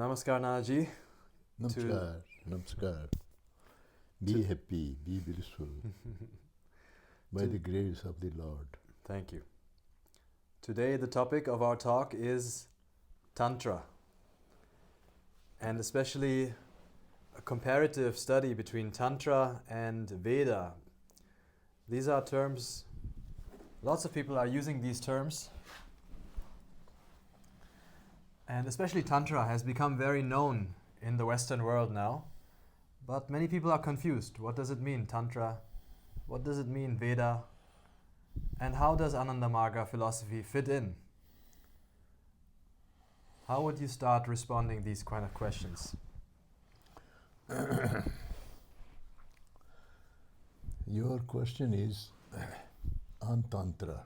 Namaskar, Nanaji. Namaskar, namaskar. Be happy, be blissful by the grace of the Lord. Thank you. Today, the topic of our talk is Tantra, and especially a comparative study between Tantra and Veda. These are terms, lots of people are using these terms, and especially Tantra has become very known in the Western world now. But many people are confused. What does it mean, Tantra? What does it mean, Veda? And how does Anandamarga philosophy fit in? How would you start responding these kind of questions? Your question is on Tantra.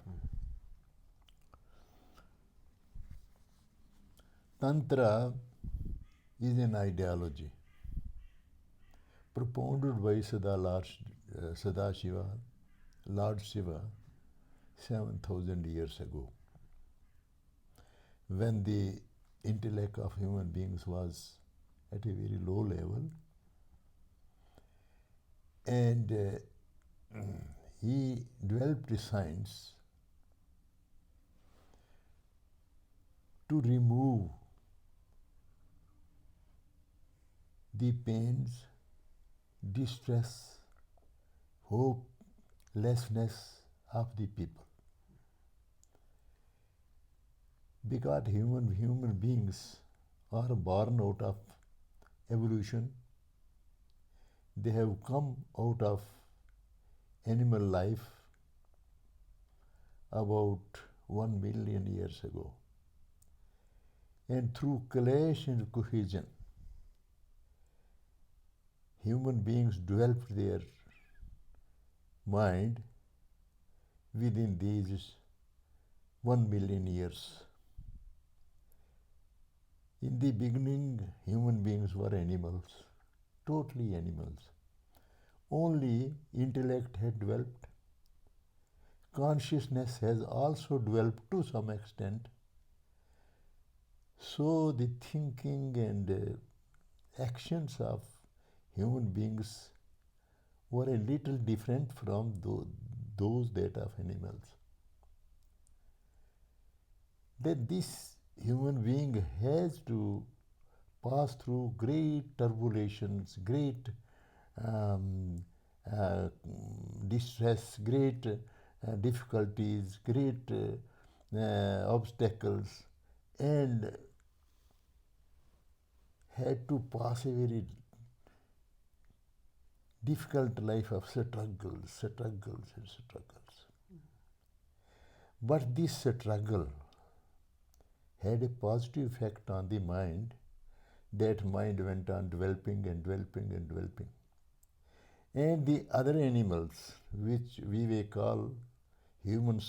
Tantra is an ideology propounded by Sadashiva, Lord Shiva, 7,000 years ago, when the intellect of human beings was at a very low level, and he developed a science to remove the pains, distress, hopelessness of the people. Because human beings are born out of evolution. They have come out of animal life about 1 million years ago. And through clash and cohesion, human beings developed their mind within these 1 million years. In the beginning, human beings were animals, totally animals. Only intellect had developed. Consciousness has also developed to some extent. So the thinking and actions of human beings were a little different from those that of animals. That this human being has to pass through great turbulations, great distress, great difficulties, great obstacles, and had to pass a very difficult life of struggles and struggles. But this struggle had a positive effect on the mind. That mind went on developing and developing and developing. And the other animals, which we may call human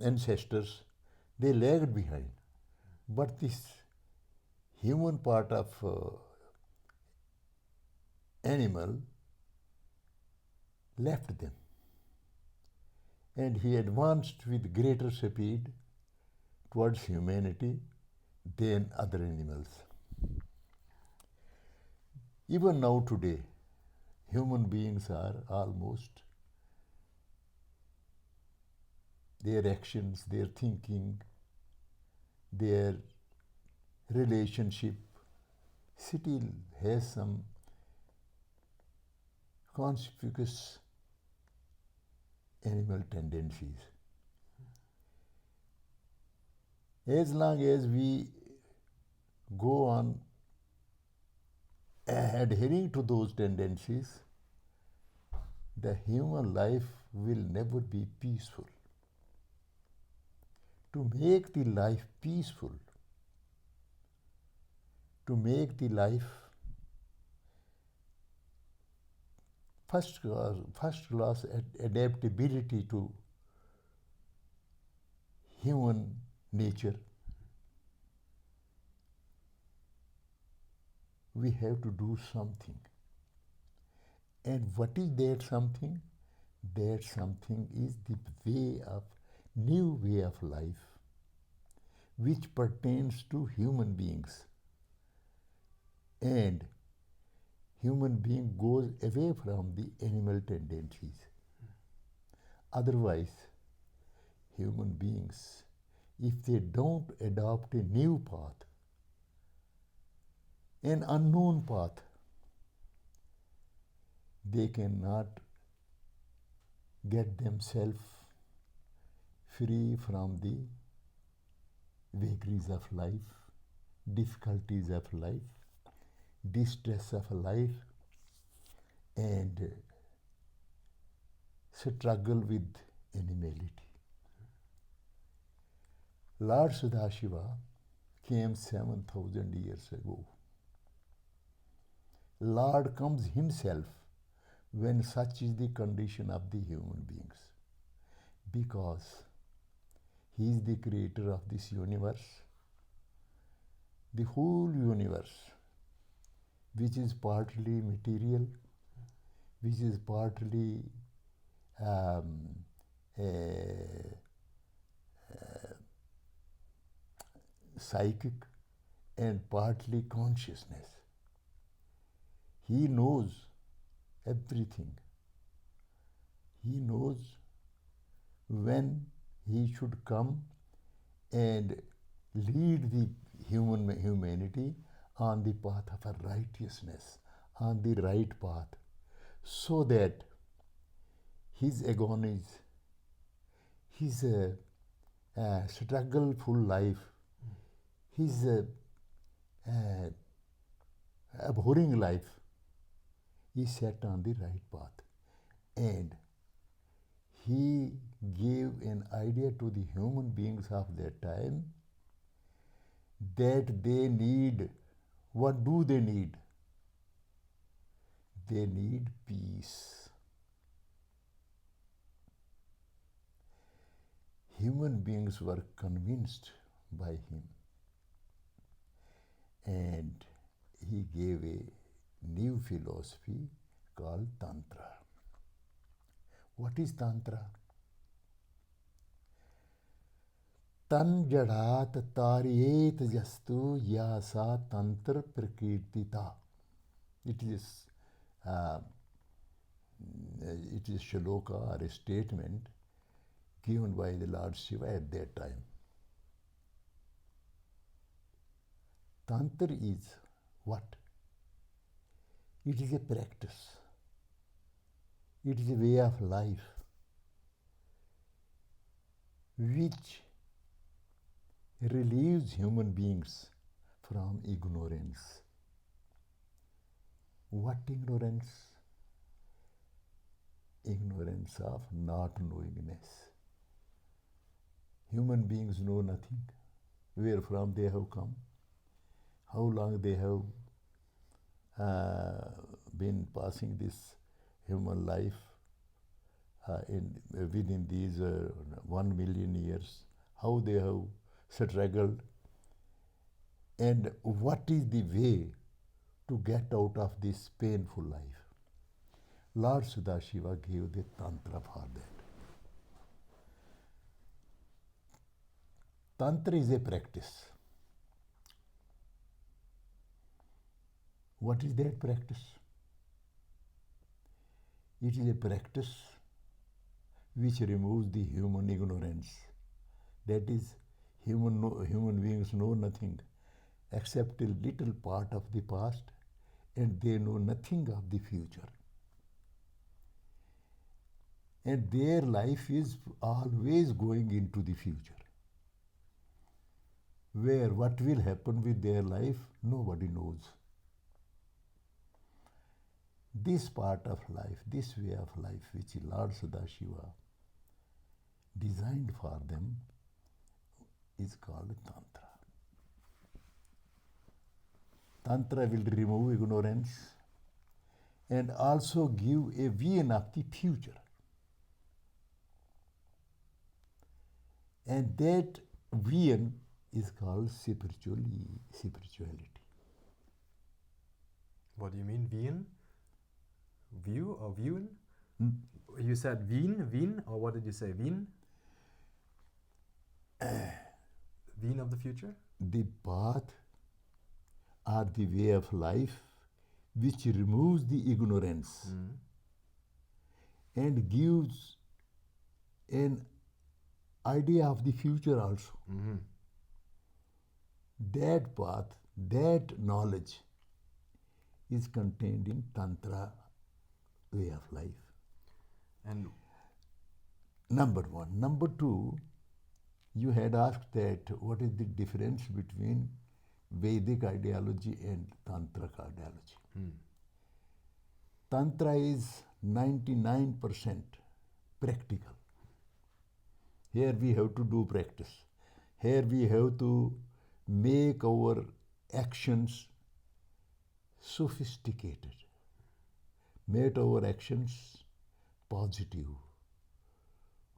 ancestors, they lagged behind. But this human part of animal left them, and he advanced with greater speed towards humanity than other animals. Even now today, human beings are almost, their actions, their thinking, their relationship still has some conspicuous animal tendencies. As long as we go on adhering to those tendencies, the human life will never be peaceful. To make the life peaceful, to make the life first class adaptability to human nature, we have to do something. And what is that something? That something is the new way of life, which pertains to human beings. And human being goes away from the animal tendencies. Otherwise, human beings, if they don't adopt a new path, an unknown path, they cannot get themselves free from the vagaries of life, difficulties of life, distress of life, and struggle with animality. Lord Sadashiva came 7,000 years ago. Lord comes himself when such is the condition of the human beings, because he is the creator of this universe, the whole universe, which is partly material, which is partly psychic and partly consciousness. He knows everything. He knows when he should come and lead the humanity on the path of righteousness, on the right path, so that his agonies, his struggleful life, his abhorring life is set on the right path. And he gave an idea to the human beings of that time that they need, what do they need? They need peace. Human beings were convinced by him, and he gave a new philosophy called Tantra. What is Tantra? Tan jadat tariyet jastu yasa tantra prakirtita. It is shloka or a statement given by the Lord Shiva at that time. Tantra is what? It is a practice. It is a way of life which relieves human beings from ignorance. What ignorance? Ignorance of not knowingness. Human beings know nothing, where from they have come, how long they have been passing this human life within these 1 million years, how they have struggled, and what is the way to get out of this painful life. Lord Sadashiva gave the Tantra for that. Tantra is a practice. What is that practice? It is a practice which removes the human ignorance. That is, human beings know nothing except a little part of the past, and they know nothing of the future. And their life is always going into the future, where what will happen with their life, nobody knows. This part of life, this way of life, which Lord Sadashiva designed for them, is called Tantra. Tantra will remove ignorance and also give a vision of the future. And that vision is called spirituality. What do you mean, Wien? View or viewing? You said Wien, or what did you say, Wien? being of the future? The path or the way of life which removes the ignorance and gives an idea of the future also. That path, that knowledge is contained in Tantra way of life. And number one. Number two, you had asked that what is the difference between Vedic ideology and Tantric ideology. Tantra is 99% practical. Here we have to do practice. Here we have to make our actions sophisticated, make our actions positive,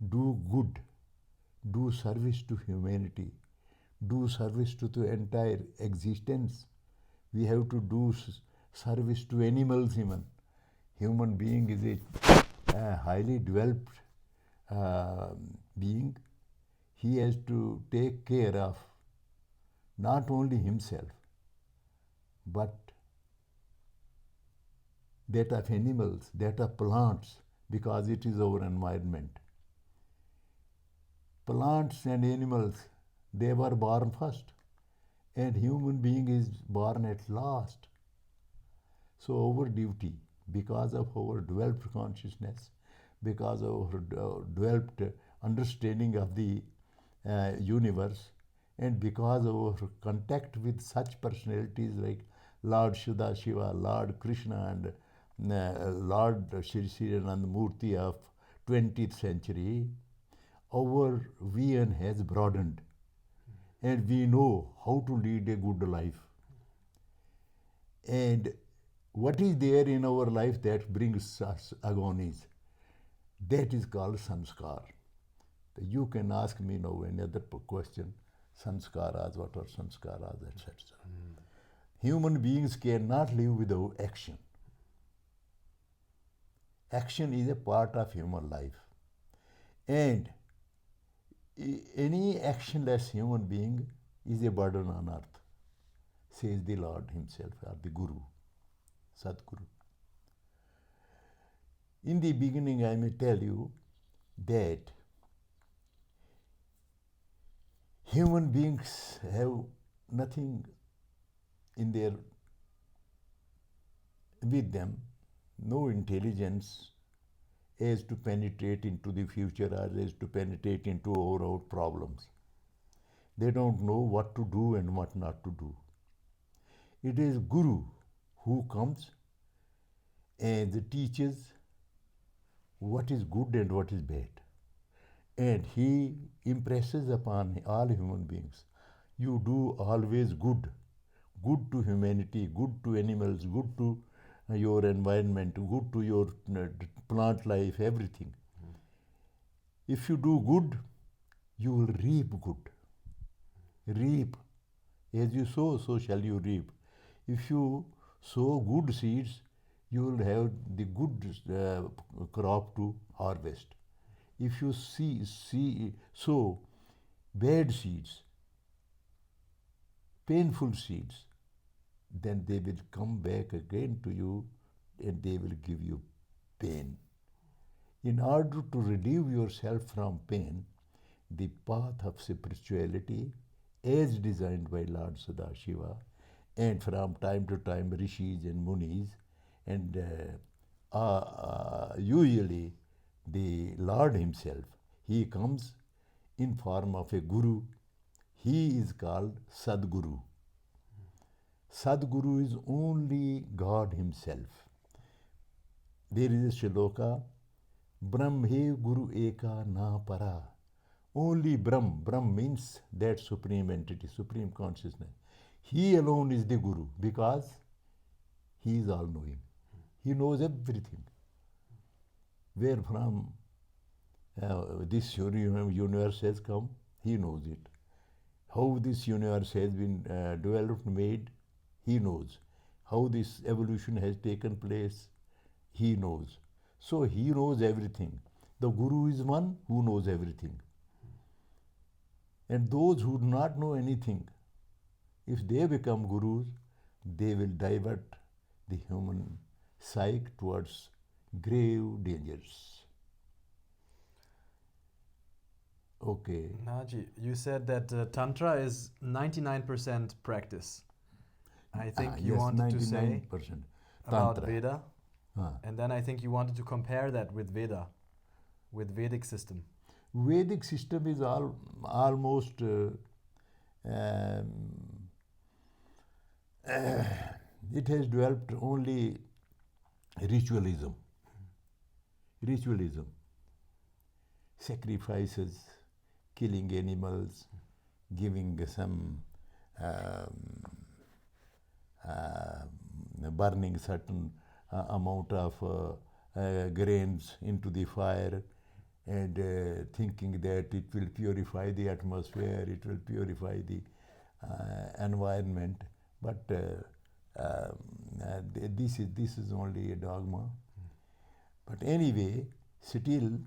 do good, do service to humanity, do service to the entire existence. We have to do service to animals even. Human being is a highly developed being. He has to take care of not only himself, but that of animals, that of plants, because it is our environment. Plants and animals, they were born first, and human being is born at last. So our duty, because of our developed consciousness, because of our developed understanding of the universe, and because of our contact with such personalities like Lord Shiva, Lord Krishna, and Lord Sri Anand Murti of 20th century, our vision has broadened, and we know how to lead a good life. And what is there in our life that brings us agonies? That is called samskar. You can ask me now another question, samskaras, what are samskaras, etc. Human beings cannot live without action. Action is a part of human life. And any actionless human being is a burden on earth, says the Lord himself, or the Guru, Sadguru. In the beginning, I may tell you that human beings have nothing in their with them, no intelligence as to penetrate into the future or as to penetrate into our problems. They don't know what to do and what not to do. It is Guru who comes and teaches what is good and what is bad. And he impresses upon all human beings, you do always good, good to humanity, good to animals, good to your environment, good to your plant life, everything. If you do good, you will reap good. Reap. As you sow, so shall you reap. If you sow good seeds, you will have the good crop to harvest. If you sow bad seeds, painful seeds, then they will come back again to you and they will give you pain. In order to relieve yourself from pain, the path of spirituality, as designed by Lord Sadashiva, and from time to time rishis and munis, and usually the Lord himself, he comes in form of a guru. He is called Sadguru. Sadguru is only God himself. There is a shloka, Brahme Guru Eka Na Para. Only Brahm. Brahm means that supreme entity, supreme consciousness. He alone is the Guru because he is all-knowing. He knows everything. Where from this universe has come, he knows it. How this universe has been developed, made, he knows. How this evolution has taken place, he knows. So he knows everything. The Guru is one who knows everything. And those who do not know anything, if they become gurus, they will divert the human psyche towards grave dangers. Okay. Naji, you said that Tantra is 99% practice. I think you Yes, wanted to say 99% about Tantra. Veda, Ah. and then I think you wanted to compare that with Veda, with Vedic system. Vedic system is almost um, it has developed only ritualism. Ritualism, sacrifices, killing animals, giving some um, burning certain amount of grains into the fire, and thinking that it will purify the atmosphere, it will purify the environment. But this is only a dogma. But anyway, still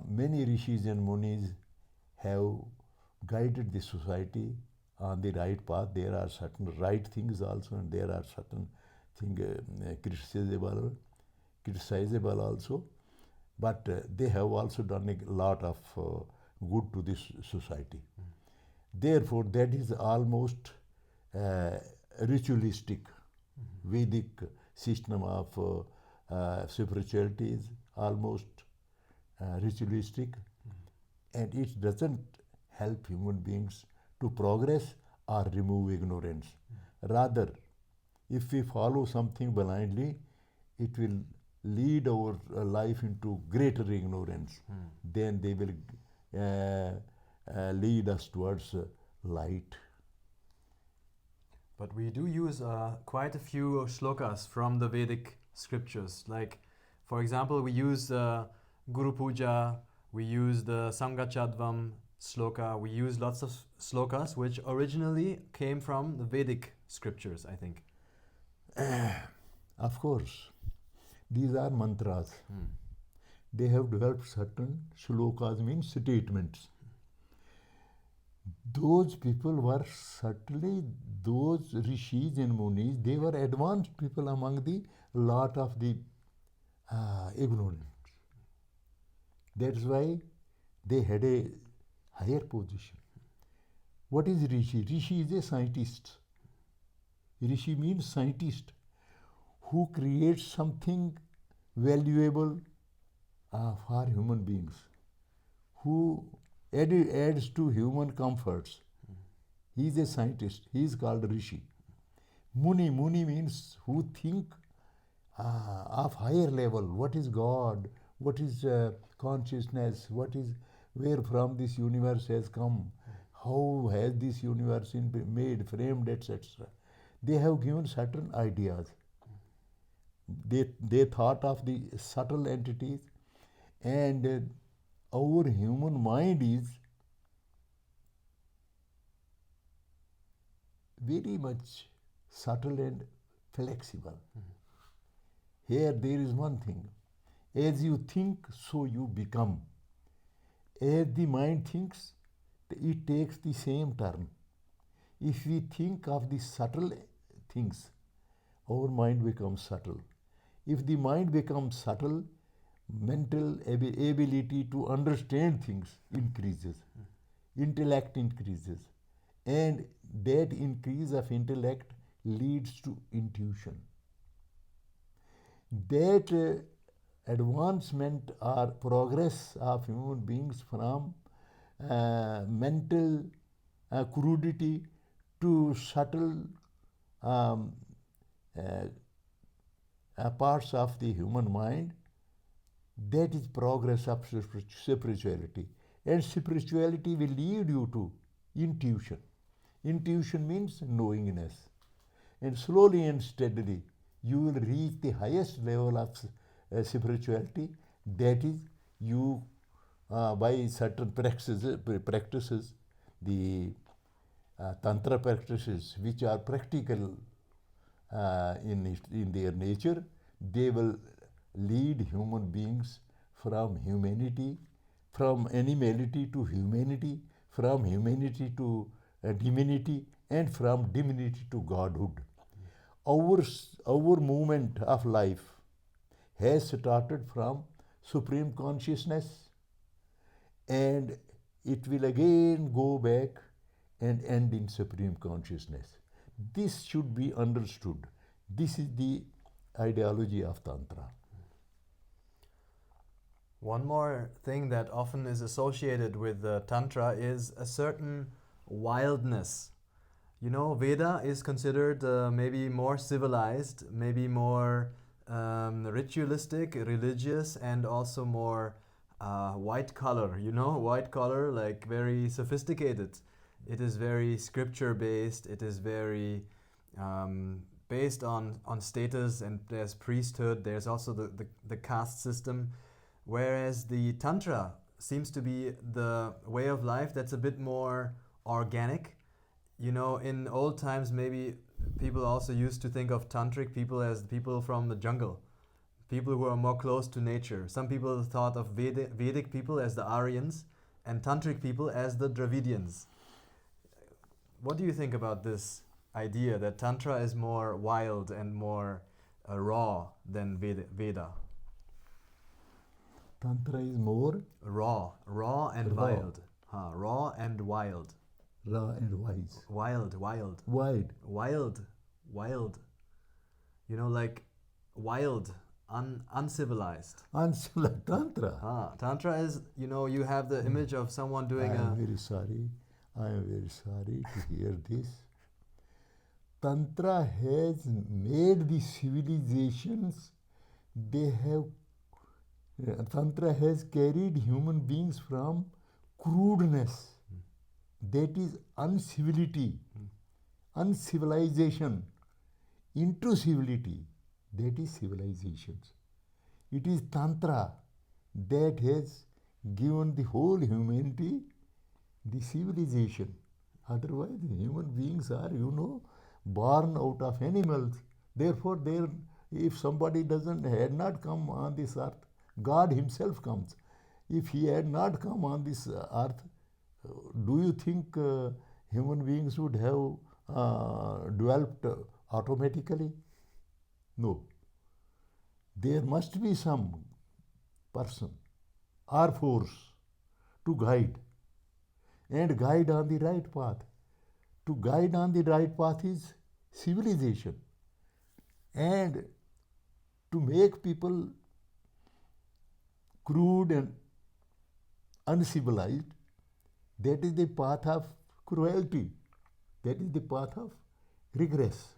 many rishis and munis have guided the society on the right path. There are certain right things also, and there are certain things criticizable also. But they have also done a lot of good to this society. Therefore, that is almost ritualistic. Vedic system of spirituality is almost ritualistic, and it doesn't help human beings to progress or remove ignorance. Rather, if we follow something blindly, it will lead our life into greater ignorance. Then they will lead us towards light. But we do use quite a few shlokas from the Vedic scriptures. Like, for example, we use Guru Puja, we use the Sangachadvam sloka, we use lots of slokas which originally came from the Vedic scriptures, I think. Of course, these are mantras. They have developed certain shlokas, means statements. Those people were certainly, those rishis and munis, they were advanced people among the lot of the ignorant. That's why they had a higher position. What is rishi? Rishi is a scientist. Rishi means scientist who creates something valuable for human beings, who adds to human comforts. He is a scientist. He is called Rishi. Muni means who think of higher level. What is God? What is consciousness? What is, where from this universe has come? How has this universe been made, framed, etc. They have given certain ideas. They thought of the subtle entities, and our human mind is very much subtle and flexible. Here there is one thing. As you think, so you become. As the mind thinks, it takes the same turn. If we think of the subtle things, our mind becomes subtle. If the mind becomes subtle, mental ability to understand things increases. Intellect increases. And that increase of intellect leads to intuition. That advancement or progress of human beings from mental crudity to subtle parts of the human mind, that is progress of spirituality. And spirituality will lead you to intuition. Intuition means knowingness. And slowly and steadily, you will reach the highest level of spirituality. That is, you by certain practices, the Tantra practices, which are practical in their nature, they will lead human beings from humanity, from animality to humanity, from humanity to divinity, and from divinity to godhood. Our movement of life has started from supreme consciousness, and it will again go back and end in supreme consciousness. This should be understood. This is the ideology of Tantra. One more thing that often is associated with Tantra is a certain wildness. You know, Veda is considered maybe more civilized, maybe more ritualistic, religious, and also more white collar. You know, white collar, like very sophisticated. It is very scripture based. It is very based on status, and there's priesthood. There's also the caste system. Whereas the Tantra seems to be the way of life that's a bit more organic. You know, in old times, maybe people also used to think of tantric people as people from the jungle, people who are more close to nature. Some people thought of Vedic people as the Aryans and tantric people as the Dravidians. What do you think about this idea that Tantra is more wild and more raw than Veda? Tantra is more Raw and Raw. wild. Raw and wild. raw and wise. Wild. Wild. You know, like wild, uncivilized. Uncivilized Tantra. Tantra is, you know, you have the image of someone doing I am very sorry to hear this. Tantra has made the civilizations, Tantra has carried human beings from crudeness, that is uncivility, uncivilization, into civility, that is civilizations. It is Tantra that has given the whole humanity the civilization. Otherwise, human beings are, born out of animals. Therefore, if somebody had not come on this earth, God himself comes. If he had not come on this earth, do you think human beings would have developed automatically? No. There must be some person or force to guide, and guide on the right path. To guide on the right path is civilization. And to make people crude and uncivilized, that is the path of cruelty. That is the path of regress.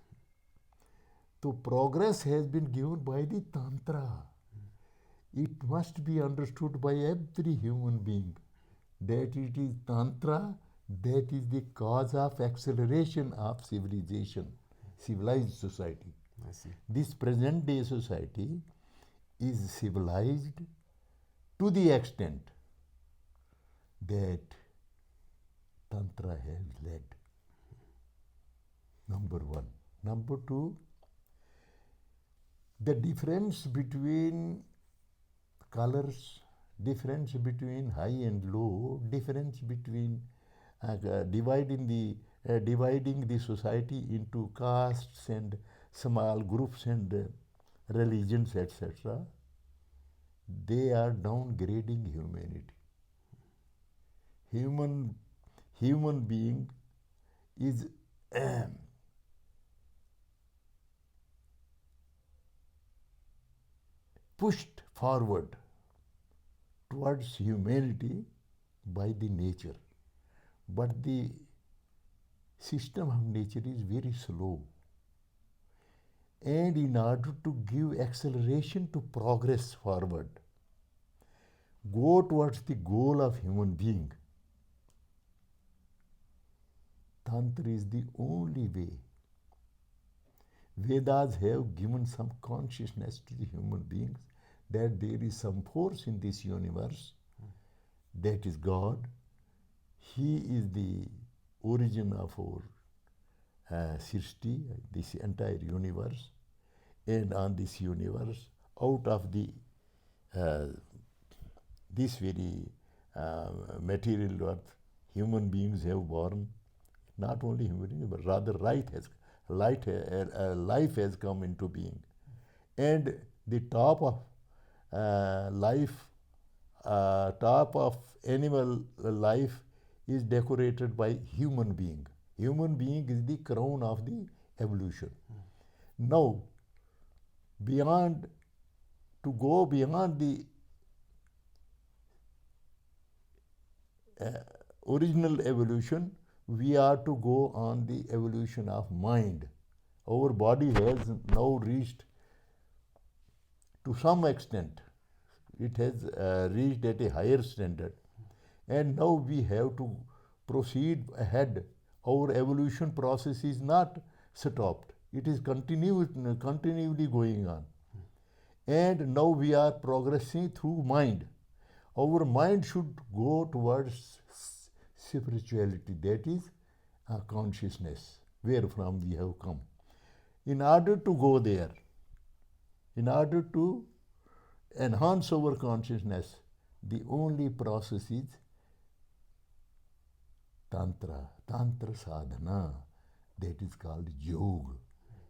So progress has been given by the Tantra. It must be understood by every human being that it is Tantra that is the cause of acceleration of civilization, civilized society. I see. This present day society is civilized to the extent that Tantra has led. Number one. Number two, the difference between colors, difference between high and low, difference between dividing the society into castes and small groups and religions, etc. They are downgrading humanity. Human being is pushed forward towards humanity by the nature. But the system of nature is very slow. And in order to give acceleration to progress forward, go towards the goal of human being, Tantra is the only way. Vedas have given some consciousness to the human beings that there is some force in this universe, that is God. He is the origin of our Srishti, this entire universe. And on this universe, out of the this very material earth, human beings have born, not only human beings, but rather life has come into being. And the top of top of animal life is decorated by human being. Human being is the crown of the evolution. Now, beyond, to go beyond the original evolution, we are to go on the evolution of mind. Our body has now reached, to some extent, it has reached at a higher standard. And now we have to proceed ahead. Our evolution process is not stopped. It is continually going on. And now we are progressing through mind. Our mind should go towards spirituality, that is consciousness, where from we have come. In order to go there, in order to enhance our consciousness, the only process is Tantra sadhana, that is called yoga.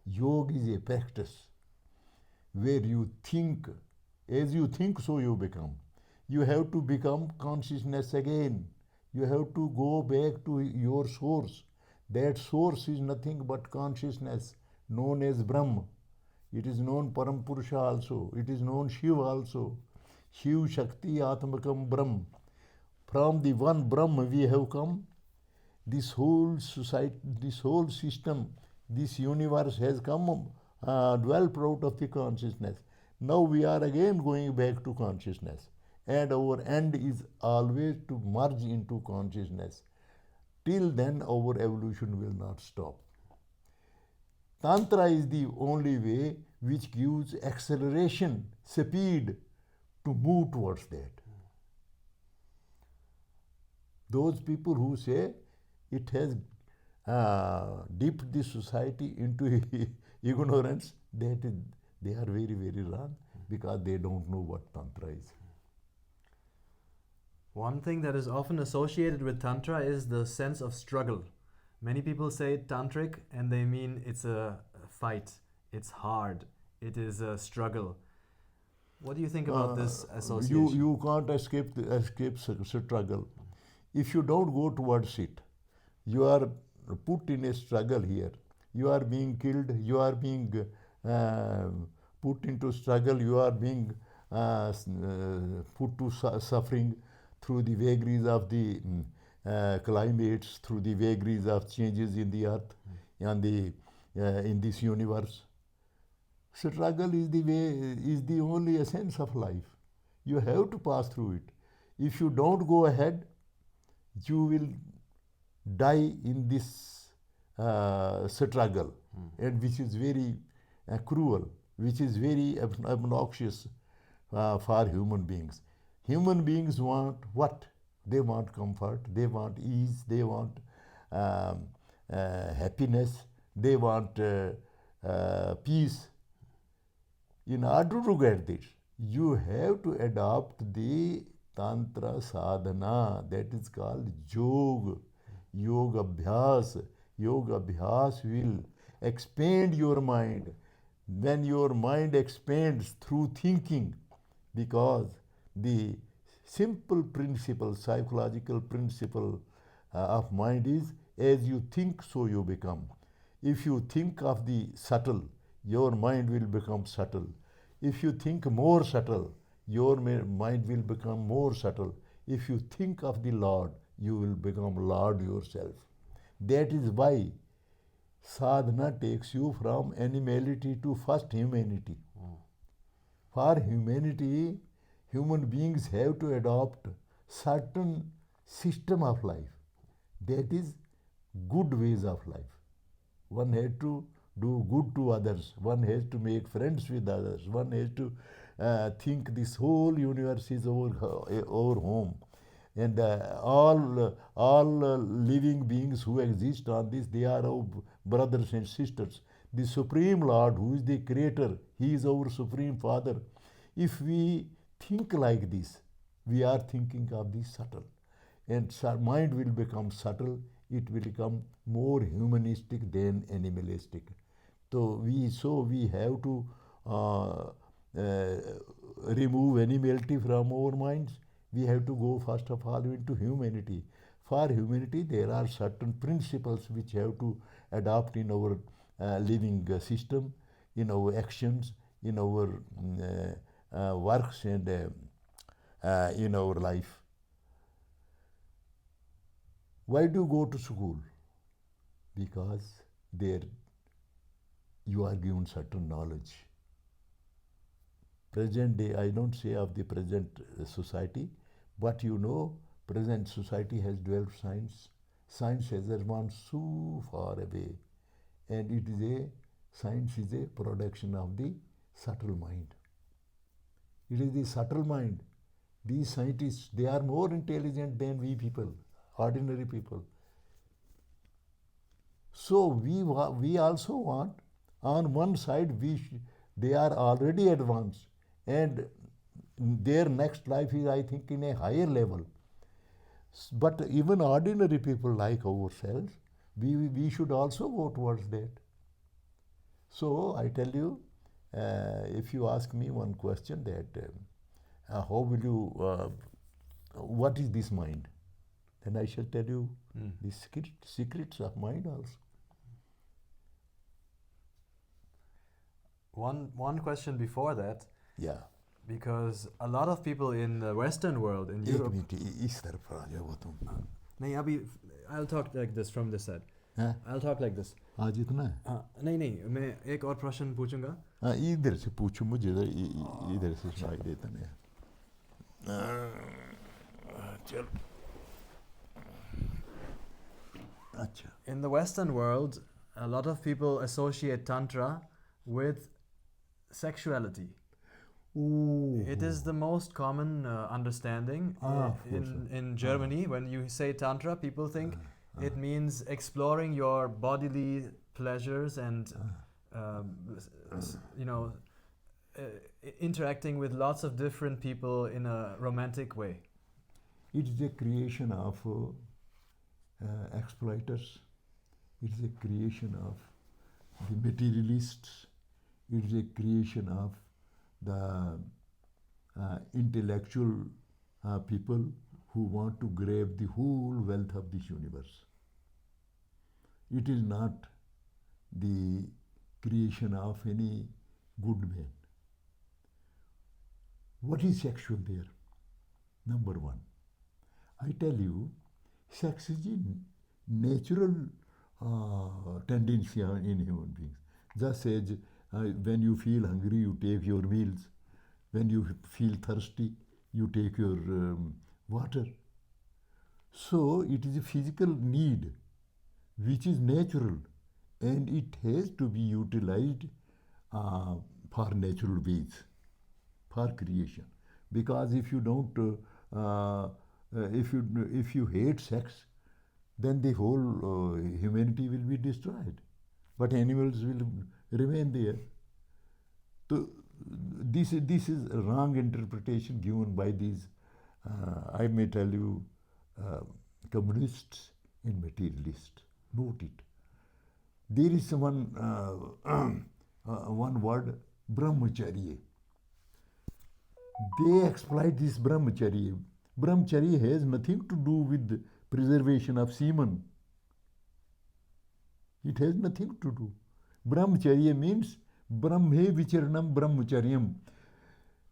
Yoga is a practice where you think, as you think, so you become. You have to become consciousness again. You have to go back to your source. That source is nothing but consciousness, known as Brahma. It is known Parampurusha also. It is known Shiva also. Shiv Shakti Atmakam Brahm. From the one Brahma we have come. This whole society, this whole system, this universe has come developed out of the consciousness. Now we are again going back to consciousness. And our end is always to merge into consciousness. Till then our evolution will not stop. Tantra is the only way which gives acceleration, speed to move towards that. Those people who say it has dipped the society into ignorance, they are very, very wrong, because they don't know what Tantra is. One thing that is often associated with Tantra is the sense of struggle. Many people say tantric and they mean it's a fight, it's hard, it is a struggle. What do you think about this association? You can't escape struggle. If you don't go towards it, you are put in a struggle here. You are being killed, you are being put into struggle, you are being put to suffering through the vagaries of the climates, through the vagaries of changes in the earth and in this universe. Struggle is the way, is the only essence of life. You have to pass through it. If you don't go ahead, you will die in this struggle, and which is very cruel, which is very obnoxious for human beings. Human beings want what? They want comfort, they want ease, they want happiness, they want peace. In order to get this, you have to adopt the Tantra sadhana, that is called yoga. Yoga abhyas. Yoga abhyas will expand your mind. When your mind expands through thinking, because the simple principle, psychological principle of mind is, as you think, so you become. If you think of the subtle, your mind will become subtle. If you think more subtle, your mind will become more subtle. If you think of the Lord, you will become Lord yourself. That is why sadhana takes you from animality to first humanity. For humanity, human beings have to adopt certain system of life. That is good ways of life. One has to do good to others. One has to make friends with others. One has to think this whole universe is our home. And all living beings who exist on this, they are our brothers and sisters. The Supreme Lord, who is the Creator, He is our Supreme Father. If we think like this, we are thinking of the subtle. and mind will become subtle, it will become more humanistic than animalistic. So we have to uh, uh, remove animality from our minds. We have to go first of all into humanity. For humanity, there are certain principles which have to adopt in our living system, in our actions, in our works, and in our life. Why do you go to school? Because there you are given certain knowledge. Present day, I don't say of the present society, but present society has developed science. Science has advanced so far away, and science is a production of the subtle mind. It is the subtle mind. These scientists, they are more intelligent than we people, ordinary people. So we also want, on one side, they are already advanced, and their next life is, I think, in a higher level. But even ordinary people like ourselves, we should also go towards that. So I tell you, if you ask me one question that how will you, what is this mind? Then I shall tell you the secrets of mind also. One question before that, Yeah. because a lot of people in the Western world, in एक Europe. Minute इस तरफ आ जाओ तुम. नहीं अभी I'll talk like this from this side. हाँ I'll talk like this. आज इतना है. हाँ नहीं नहीं मैं एक और प्रश्न पूछूंगा. हाँ इधर से पूछो मुझे इधर से सुनाई देता नहीं. चलो. अच्छा. In the Western world, a lot of people associate Tantra with sexuality. Ooh. It is the most common understanding in Germany. When you say Tantra, people think it means exploring your bodily pleasures and interacting with lots of different people in a romantic way. It is a creation of exploiters. It is a creation of the materialists. It is a creation of the intellectual people who want to grab the whole wealth of this universe. It is not the creation of any good man. What is sexual there? Number one, I tell you, sex is a natural tendency in human beings. Just as when you feel hungry, you take your meals. When you feel thirsty, you take your water. So it is a physical need which is natural, and it has to be utilized for natural ways, for creation. Because if you don't, if you hate sex, then the whole humanity will be destroyed. But animals will remain there. So this is a wrong interpretation given by these, I may tell you, communists and materialists. Note it. There is one word, brahmacharya. They exploit this brahmacharya. Brahmacharya has nothing to do with preservation of semen. It has nothing to do. Brahmacharya means Brahme Vicharanam Brahmacharyam.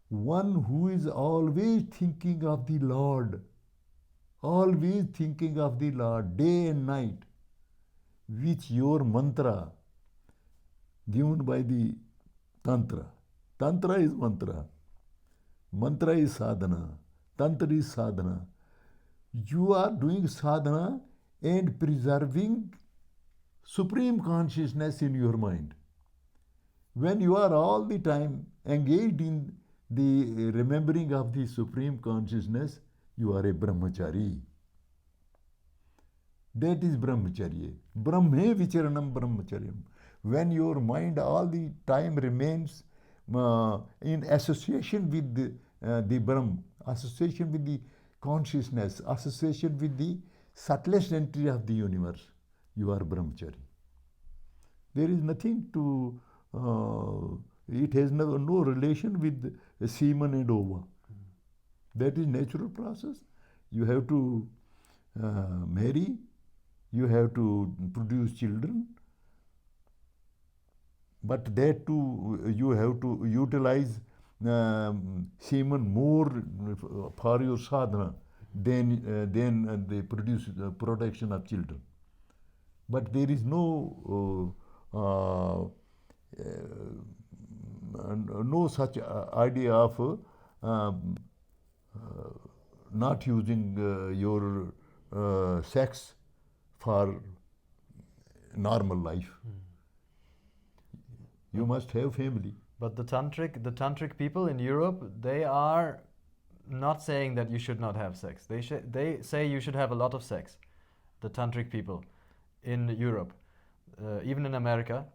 One who is always thinking of the Lord, always thinking of the Lord, day and night, with your mantra given by the Tantra. Tantra is mantra. Mantra is sadhana. Tantra is sadhana. You are doing sadhana and preserving supreme consciousness in your mind. When you are all the time engaged in the remembering of the supreme consciousness, you are a brahmachari. That is brahmacharya. Brahme vicharanam brahmacharyam. When your mind all the time remains in association with the Brahm, association with the consciousness, association with the subtlest entity of the universe, you are brahmachari. There is nothing to, it has no relation with semen and ova. That is natural process. You have to marry, you have to produce children, but that too you have to utilize semen more for your sadhana than the production of children. But there is no no such idea of not using your sex for normal life. You must have family. But the tantric people in Europe, they are not saying that you should not have sex. They say you should have a lot of sex. The tantric people in Europe, even in America,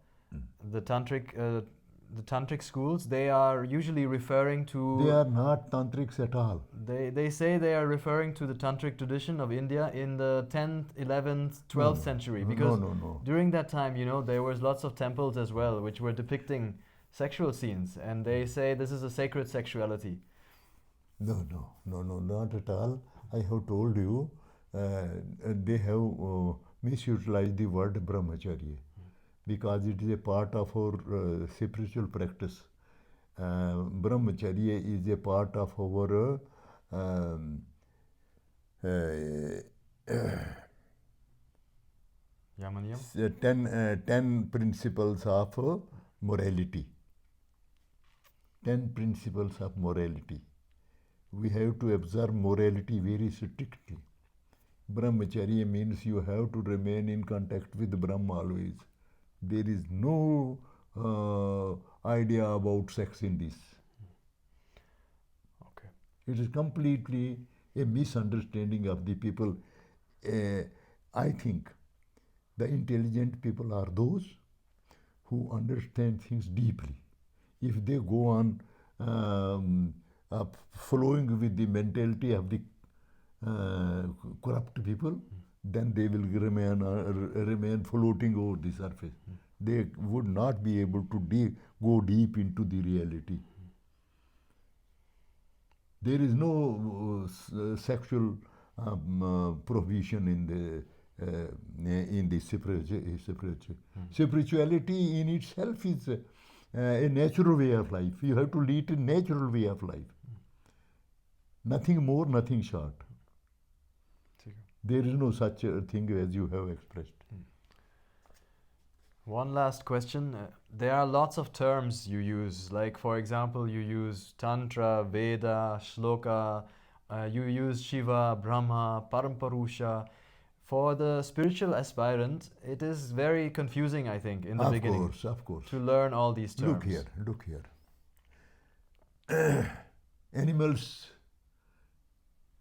the tantric schools, they are usually referring to. They are not tantrics at all. They say they are referring to the tantric tradition of India in the 10th, 11th, 12th century, because during that time, you know, there was lots of temples as well which were depicting sexual scenes, and they say this is a sacred sexuality. No, not at all. I have told you, they have misutilized the word brahmacharya because it is a part of our spiritual practice. Brahmacharya is a part of our 10 principles of morality. 10 principles of morality. We have to observe morality very strictly. Brahmacharya means you have to remain in contact with Brahma always. There is no idea about sex in this. Okay. It is completely a misunderstanding of the people. I think the intelligent people are those who understand things deeply. If they go on flowing with the mentality of the corrupt people, then they will remain floating over the surface. They would not be able to go deep into the reality. There is no sexual provision in the spirituality. Spirituality in itself is a natural way of life. You have to lead a natural way of life. Nothing more, nothing short. There is no such a thing as you have expressed. One last question. There are lots of terms you use. Like, for example, you use Tantra, Veda, Shloka, you use Shiva, Brahma, Parampurusha. For the spiritual aspirant, it is very confusing, I think, in the beginning. Of course. To learn all these terms. Look here. Animals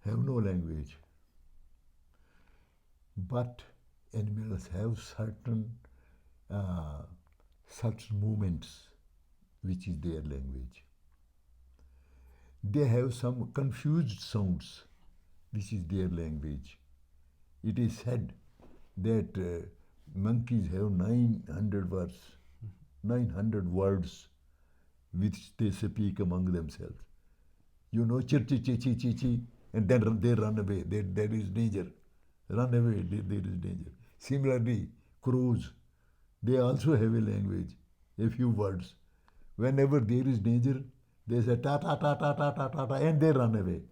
have no language. But animals have certain such movements which is their language. They have some confused sounds which is their language. It is said that monkeys have 900 words which they speak among themselves. You know, chir chi chi chi chi chi, and then they run away. There is danger. Run away, there is danger. Similarly, crows, they also have a language, a few words. Whenever there is danger, they say ta ta ta ta ta ta ta ta, and they run away.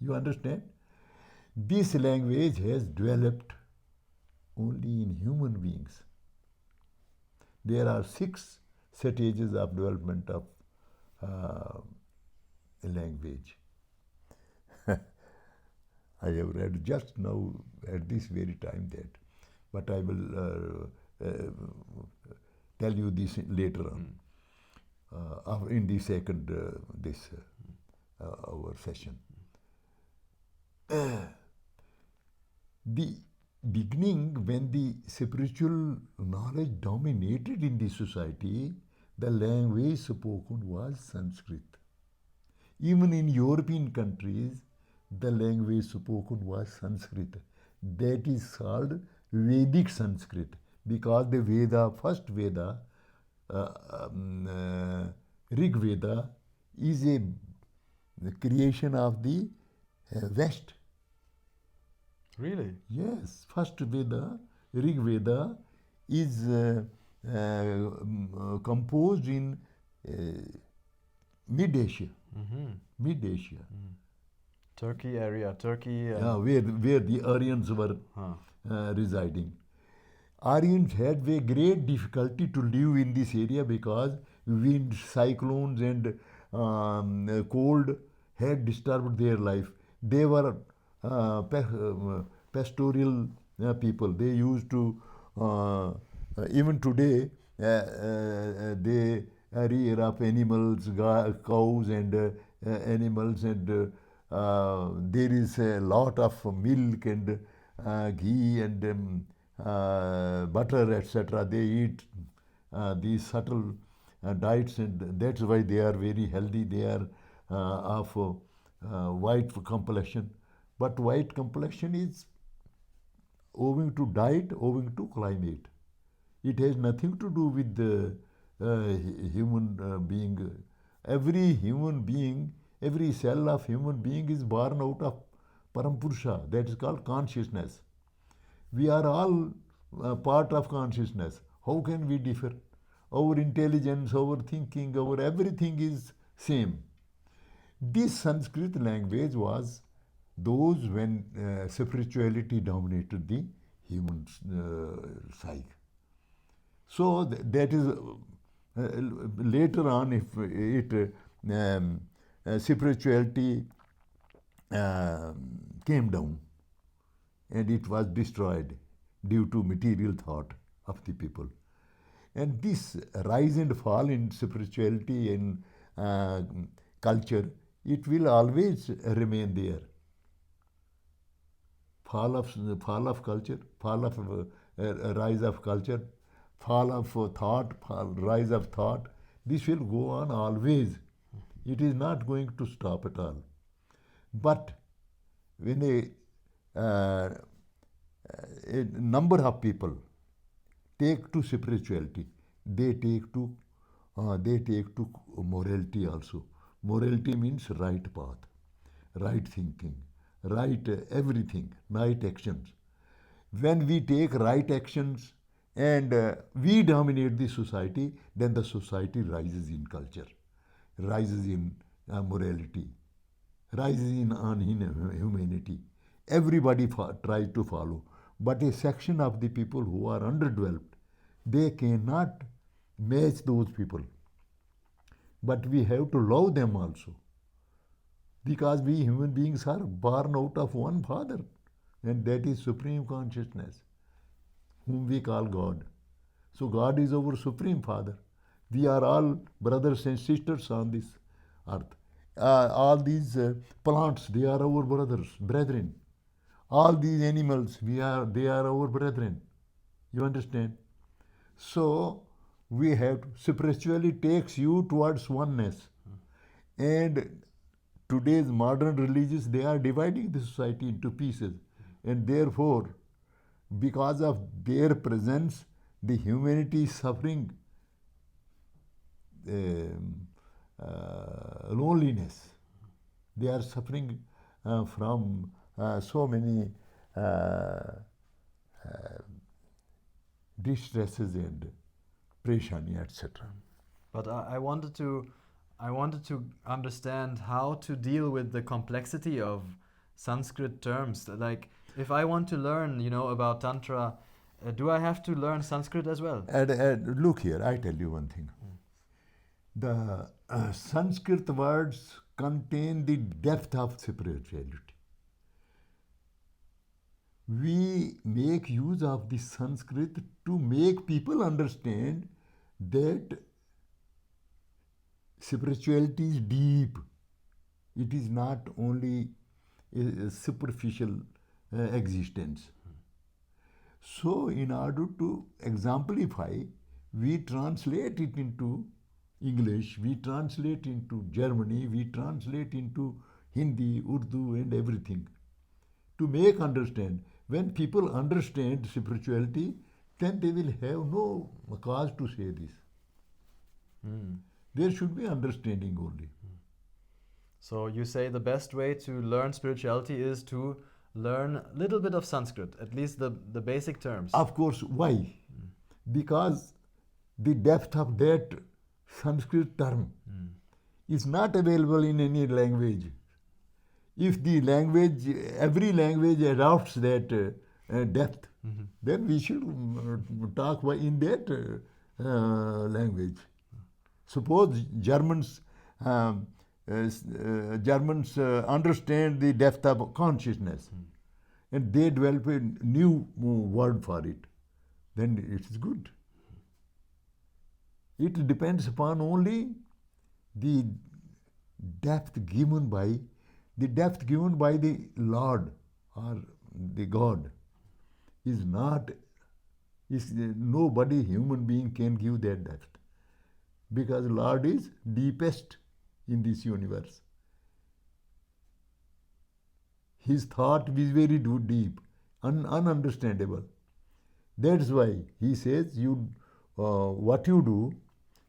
You understand? This language has developed only in human beings. There are 6 stages of development of a language. I have read just now at this very time that, but I will tell you this later on in the second our session. The beginning, when the spiritual knowledge dominated in the society, the language spoken was Sanskrit. Even in European countries, the language spoken was Sanskrit. That is called Vedic Sanskrit because the Veda, first Veda, Rig Veda, is a creation of the West. Really? Yes, first Veda, Rig Veda, is composed in Mid Asia. Mid Asia. Turkey area, Turkey. Yeah, where the Aryans were residing. Aryans had a great difficulty to live in this area because winds, cyclones, and cold had disturbed their life. They were pastoral people. They used to, even today, they rear up animals, cows, and animals, and there is a lot of milk and ghee and butter, etc. They eat these subtle diets, and that's why they are very healthy. They are of white complexion. But white complexion is owing to diet, owing to climate. It has nothing to do with the human being. Every human being, every cell of human being is born out of Parampurusha. That is called consciousness. We are all part of consciousness. How can we differ? Our intelligence, our thinking, our everything is same. This Sanskrit language was those when spirituality dominated the human psyche. So that is later on, if it spirituality came down and it was destroyed due to material thought of the people. And this rise and fall in spirituality and culture, it will always remain there. Fall of culture, fall of rise of culture, fall of thought, rise of thought. This will go on always. It is not going to stop at all. But when a number of people take to spirituality, they take to morality also. Morality means right path, right thinking, right everything, right actions. When we take right actions and we dominate the society, then the society rises in culture, rises in morality, rises in humanity. Everybody tries to follow. But a section of the people who are underdeveloped, they cannot match those people. But we have to love them also. Because we human beings are born out of one Father, and that is Supreme Consciousness, whom we call God. So God is our Supreme Father. We are all brothers and sisters on this earth. All these plants, they are our brothers, brethren. All these animals, they are our brethren. You understand? So we have spiritually takes you towards oneness. And today's modern religions, they are dividing the society into pieces. And therefore, because of their presence, the humanity is suffering loneliness. They are suffering from so many distresses and preshani, etc. But I wanted to understand how to deal with the complexity of Sanskrit terms. Like, if I want to learn, about Tantra, do I have to learn Sanskrit as well? And look here, I tell you one thing. The Sanskrit words contain the depth of spirituality. We make use of the Sanskrit to make people understand that spirituality is deep. It is not only a superficial existence. So, in order to exemplify, we translate it into English, we translate into Germany, we translate into Hindi, Urdu, and everything to make understand. When people understand spirituality, then they will have no cause to say this. Mm. There should be understanding only. So you say the best way to learn spirituality is to learn a little bit of Sanskrit, at least the basic terms. Of course, why? Because the depth of that Sanskrit term is not available in any language. If the language, every language adopts that depth, then we should talk in that language. Suppose Germans understand the depth of consciousness, and they develop a new word for it, then it is good. It depends upon only the depth given by the Lord or the God is not, nobody, human being can give that depth, because Lord is deepest in this universe. His thought is very deep, ununderstandable. That's why he says, what you do,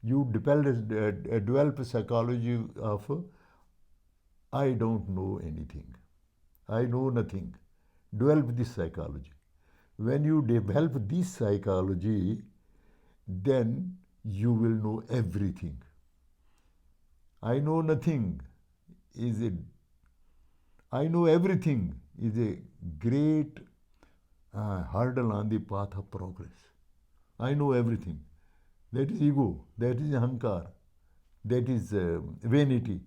you develop a psychology of I don't know anything, I know nothing. Develop this psychology. When you develop this psychology, then you will know everything. I know nothing I know everything is a great hurdle on the path of progress. I know everything. That is ego, that is ahankar, that is vanity.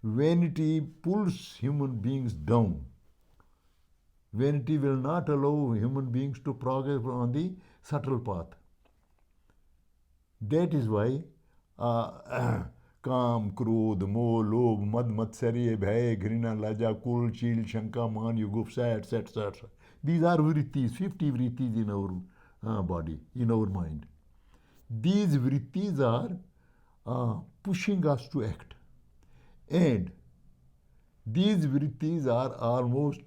Vanity pulls human beings down. Vanity will not allow human beings to progress on the subtle path. That is why काम, क्रोध, मोह, लोभ, मद, मत्सर्य, भय, घृणा, लज्जा, कुल, शील, शंका, मान, युगुप्सा, etc. These are vrittis, 50 vrittis in our body, in our mind. These vrittis are pushing us to act. And these vrittis are almost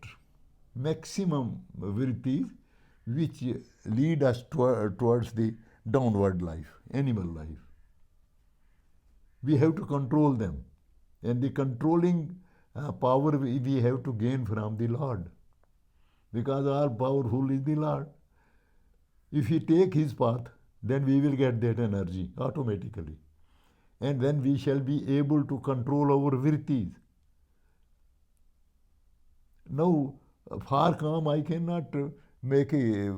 maximum vrittis which lead us towards the downward life, animal life. We have to control them. And the controlling power we have to gain from the Lord. Because all powerful is the Lord. If we take his path, then we will get that energy automatically. And then we shall be able to control our vrittis. Now, for calm, I cannot make a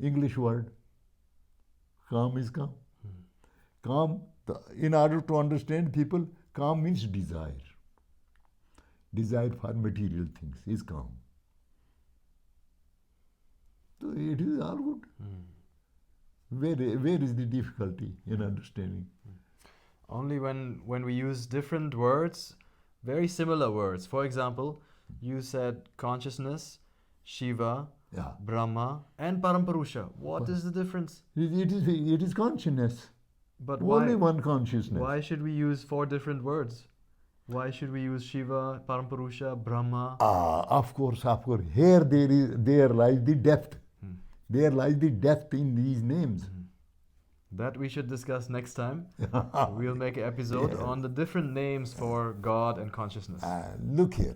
English word. Calm is calm. Calm, in order to understand people, calm means desire. Desire for material things is calm. So it is all good. Where is the difficulty in understanding? Only when we use different words, very similar words. For example, you said consciousness, Shiva, Brahma, and Parampurusha. What is the difference? It is consciousness. But only one consciousness. Why should we use 4 different words? Why should we use Shiva, Parampurusha, Brahma? Of course. Here there lies the depth. There lies the depth in these names. That we should discuss next time. We'll make an episode on the different names for God and consciousness. Look here.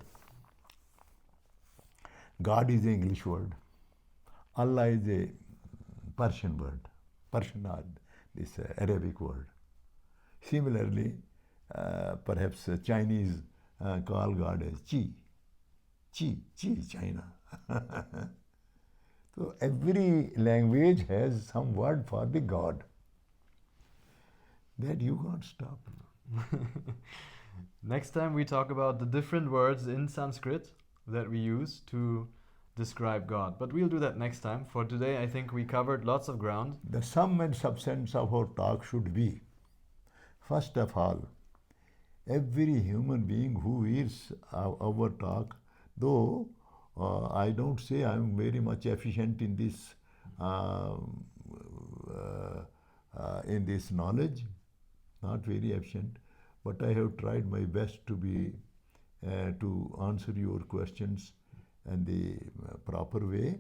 God is an English word. Allah is a Persian word. Persian or this Arabic word. Similarly, perhaps Chinese call God as Chi. Chi, China. So every language has some word for the God. That you can't stop. Next time we talk about the different words in Sanskrit that we use to describe God. But we'll do that next time. For today, I think we covered lots of ground. The sum and substance of our talk should be, first of all, every human being who hears our talk, though I don't say I'm very much efficient in this knowledge, not very efficient, but I have tried my best to be to answer your questions in the proper way.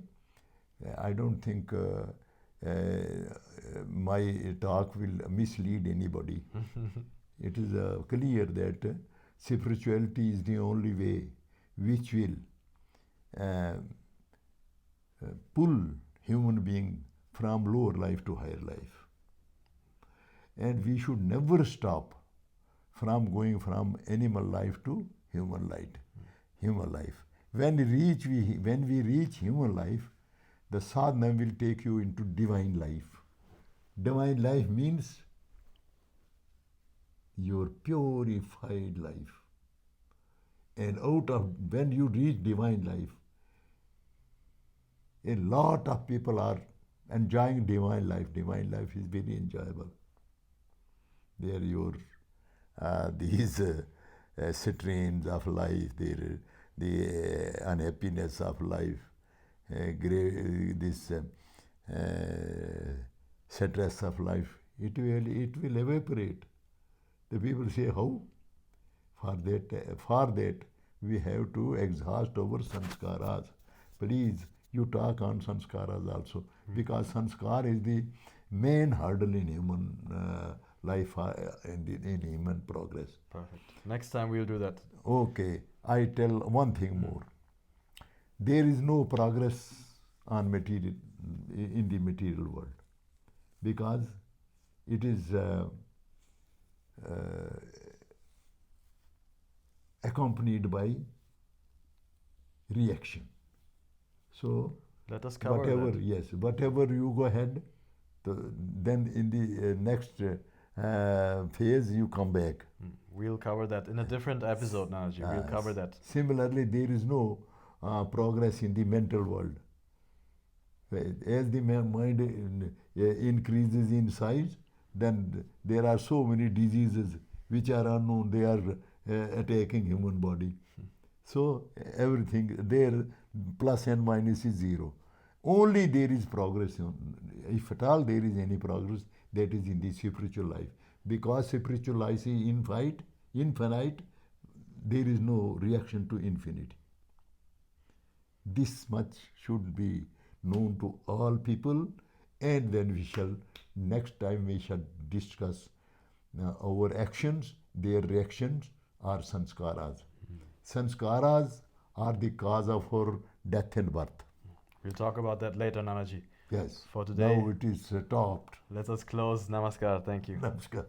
I don't think my talk will mislead anybody. It is clear that spirituality is the only way which will pull human being from lower life to higher life. And we should never stop from going from animal life to human life. When we reach human life, the sadhana will take you into divine life. Divine life means your purified life. And when you reach divine life, a lot of people are enjoying divine life. Divine life is very enjoyable. They are your these strains of life, the unhappiness of life, this stress of life. It will evaporate. The people say, how? For that we have to exhaust our sanskaras. Please, you talk on sanskaras also, because sanskar is the main hurdle in human life, in human progress. Perfect. Next time we'll do that. Okay, I tell one thing more. There is no progress on material in the material world, because it is accompanied by reaction. So let us cover whatever that. Yes, whatever you go ahead, then in the next phase you come back. We'll cover that in a different episode, Nanaji. We'll cover that. Similarly, there is no progress in the mental world. As the mind increases in size, then there are so many diseases which are unknown. They are attacking human body. So everything there, plus and minus is zero. Only there is progress. If at all there is any progress, that is in the spiritual life. Because spiritual life is infinite, there is no reaction to infinity. This much should be known to all people, and then next time we shall discuss our actions, their reactions are sanskaras. Sanskaras are the cause of our death and birth. We'll talk about that later, Nanaji. Yes. For today, now it is stopped. Let us close. Namaskar. Thank you. Namaskar.